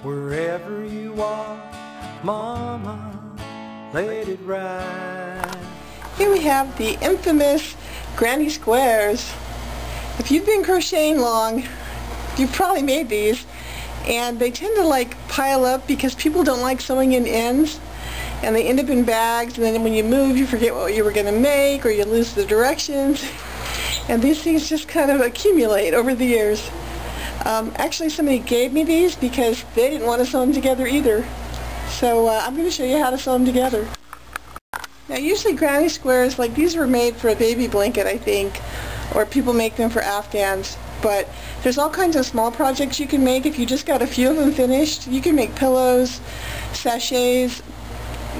Wherever you are, Mama, let it ride. Here we have the infamous granny squares. If you've been crocheting long, you've probably made these, and they tend to like pile up because people don't like sewing in ends, and they end up in bags, and then when you move you forget what you were going to make, or you lose the directions, and these things just kind of accumulate over the years. Actually, somebody gave me these because they didn't want to sew them together either, so I'm going to show you how to sew them together. Now usually granny squares like these were made for a baby blanket, I think, or people make them for afghans, but there's all kinds of small projects you can make if you just got a few of them finished. You can make pillows, sachets,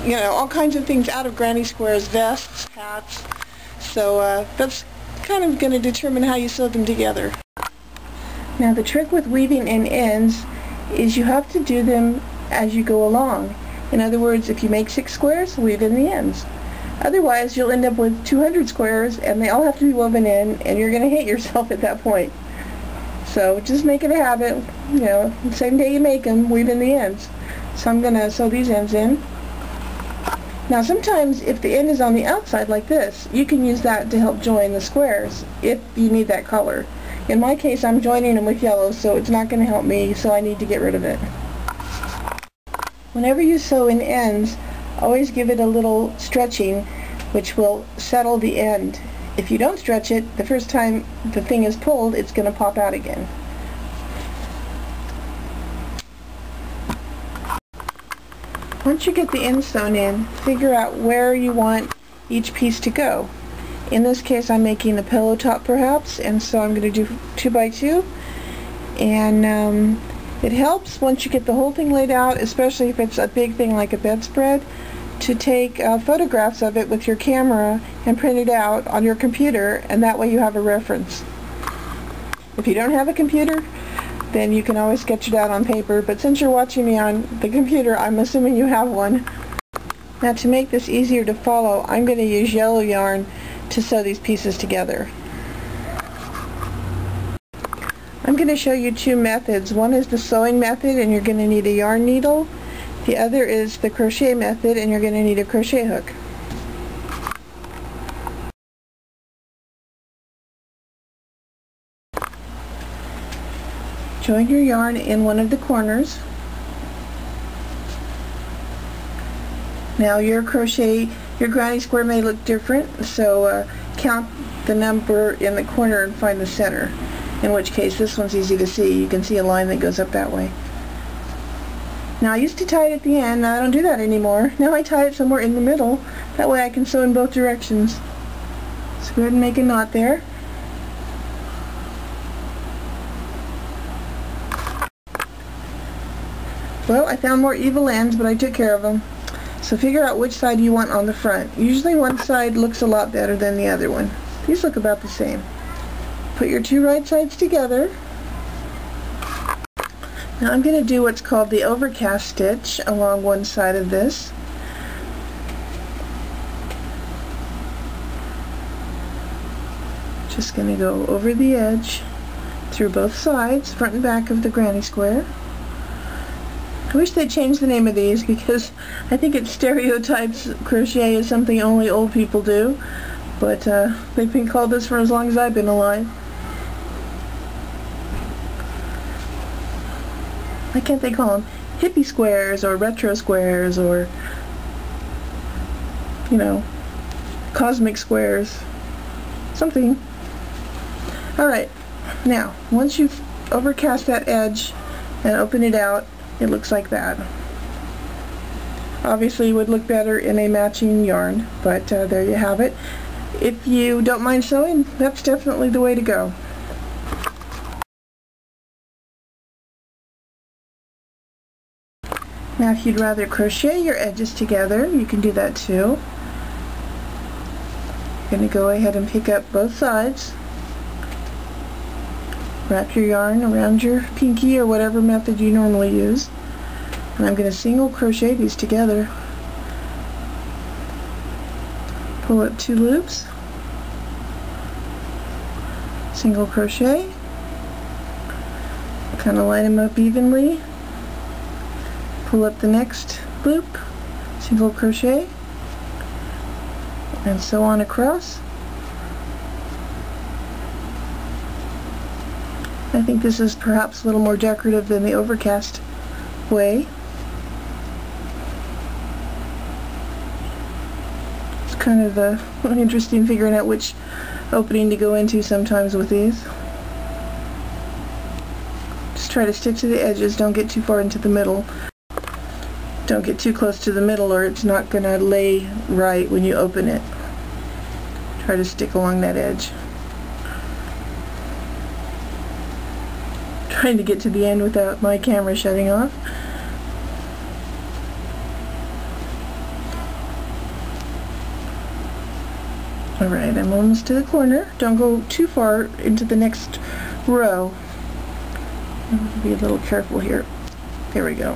you know, all kinds of things out of granny squares, vests, hats, so that's kind of going to determine how you sew them together. Now the trick with weaving in ends is you have to do them as you go along. In other words, if you make 6 squares, weave in the ends. Otherwise you'll end up with 200 squares and they all have to be woven in, and you're going to hate yourself at that point. So just make it a habit, you know, the same day you make them, weave in the ends. So I'm going to sew these ends in. Now sometimes if the end is on the outside like this, you can use that to help join the squares if you need that color. In my case, I'm joining them with yellow, so it's not going to help me, so I need to get rid of it. Whenever you sew in ends, always give it a little stretching, which will settle the end. If you don't stretch it, the first time the thing is pulled, it's going to pop out again. Once you get the ends sewn in, figure out where you want each piece to go. In this case, I'm making a pillow top perhaps, and so I'm going to do 2 by 2, and it helps once you get the whole thing laid out, especially if it's a big thing like a bedspread, to take photographs of it with your camera and print it out on your computer, and that way you have a reference. If you don't have a computer, then you can always sketch it out on paper, but since you're watching me on the computer, I'm assuming you have one. Now to make this easier to follow, I'm going to use yellow yarn to sew these pieces together. I'm going to show you 2 methods. One is the sewing method, and you're going to need a yarn needle. The other is the crochet method, and you're going to need a crochet hook. Join your yarn in one of the corners. Now your granny square may look different, so count the number in the corner and find the center. In which case this one's easy to see. You can see a line that goes up that way. Now I used to tie it at the end. I don't do that anymore. Now I tie it somewhere in the middle. That way I can sew in both directions. So go ahead and make a knot there. Well, I found more evil ends, but I took care of them. So figure out which side you want on the front. Usually one side looks a lot better than the other one. These look about the same. Put your 2 right sides together. Now I'm going to do what's called the overcast stitch along one side of this. Just going to go over the edge through both sides, front and back of the granny square. I wish they'd change the name of these because I think it stereotypes crochet as something only old people do, but they've been called this for as long as I've been alive. Why can't they call them hippie squares or retro squares or, you know, cosmic squares? Something. Alright, now once you've overcast that edge and open it out, it looks like that. Obviously it would look better in a matching yarn, but there you have it. If you don't mind sewing, that's definitely the way to go. Now if you'd rather crochet your edges together, you can do that too. You're going to go ahead and pick up both sides. Wrap your yarn around your pinky or whatever method you normally use. And I'm going to single crochet these together. Pull up 2 loops. Single crochet. Kind of line them up evenly. pull up the next loop, single crochet, and so on across. I think this is perhaps a little more decorative than the Overcast way. It's kind of interesting figuring out which opening to go into sometimes with these. Just try to stick to the edges, don't get too far into the middle. Don't get too close to the middle or it's not going to lay right when you open it. Try to stick along that edge. Trying to get to the end without my camera shutting off. Alright, I'm almost to the corner. Don't go too far into the next row. Be a little careful here. There we go.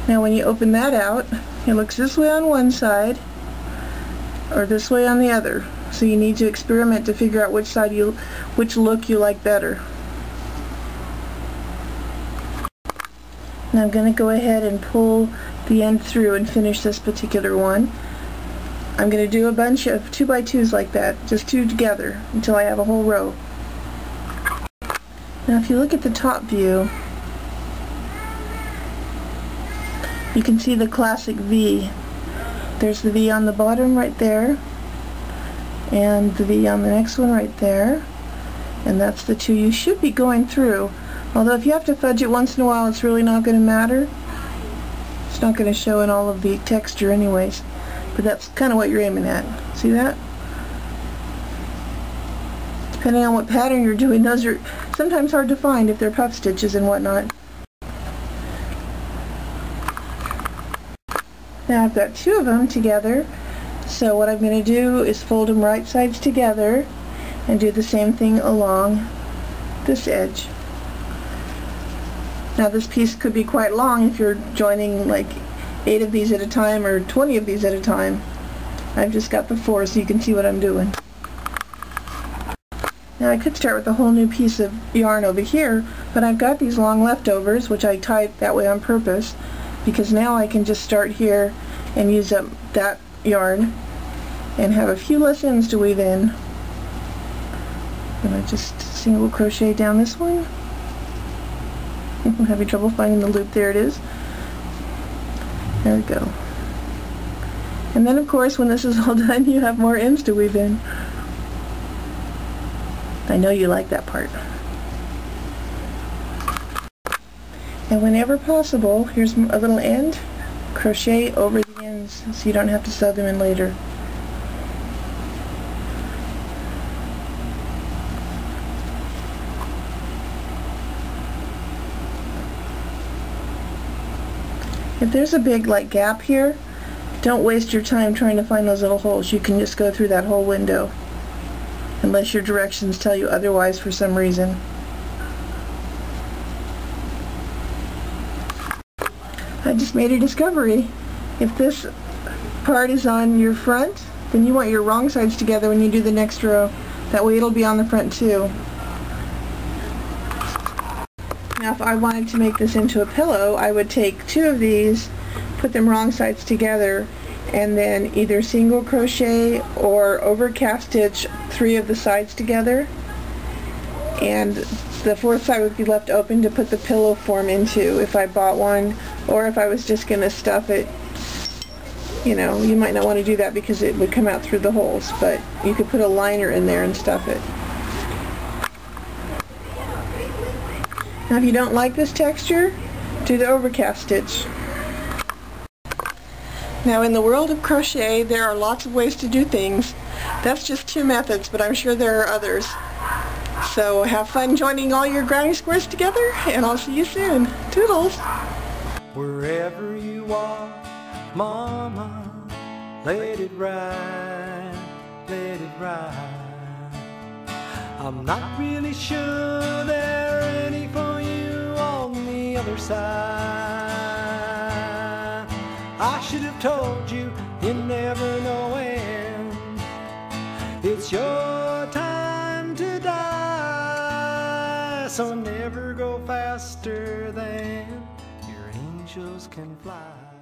Now when you open that out, it looks this way on one side or this way on the other. So you need to experiment to figure out which look you like better. Now I'm going to go ahead and pull the end through and finish this particular one. I'm going to do a bunch of 2x2s like that, just 2 together until I have a whole row. Now if you look at the top view, you can see the classic V. There's the V on the bottom right there, and the V on the next one right there, and that's the 2 you should be going through. Although if you have to fudge it once in a while, it's really not going to matter. It's not going to show in all of the texture anyways, but that's kind of what you're aiming at. See that? Depending on what pattern you're doing, those are sometimes hard to find if they're puff stitches and whatnot. Now I've got 2 of them together, so what I'm going to do is fold them right sides together and do the same thing along this edge. Now this piece could be quite long if you're joining like 8 of these at a time or 20 of these at a time. I've just got the 4 so you can see what I'm doing. Now I could start with a whole new piece of yarn over here, but I've got these long leftovers, which I tied that way on purpose, because now I can just start here and use up that yarn and have a few less ends to weave in. I'm going to just single crochet down this one. I'm having trouble finding the loop. There it is. There we go. And then of course when this is all done you have more ends to weave in. I know you like that part. And whenever possible, here's a little end, crochet over the ends so you don't have to sew them in later. If there's a big gap here, don't waste your time trying to find those little holes. You can just go through that whole window, unless your directions tell you otherwise for some reason. I just made a discovery. If this part is on your front, then you want your wrong sides together when you do the next row. That way it'll be on the front too. Now if I wanted to make this into a pillow, I would take 2 of these, put them wrong sides together, and then either single crochet or overcast stitch 3 of the sides together, and the 4th side would be left open to put the pillow form into if I bought one, or if I was just going to stuff it. You know, you might not want to do that because it would come out through the holes, but you could put a liner in there and stuff it. Now if you don't like this texture, do the overcast stitch. Now in the world of crochet there are lots of ways to do things. That's just 2 methods, but I'm sure there are others. So have fun joining all your granny squares together, and I'll see you soon. Toodles! Wherever you are, Mama, let it ride, let it ride. I'm not really sure there are any for you on the other side. I should have told you, you never know when it's your time to die. So never go faster than angels can fly.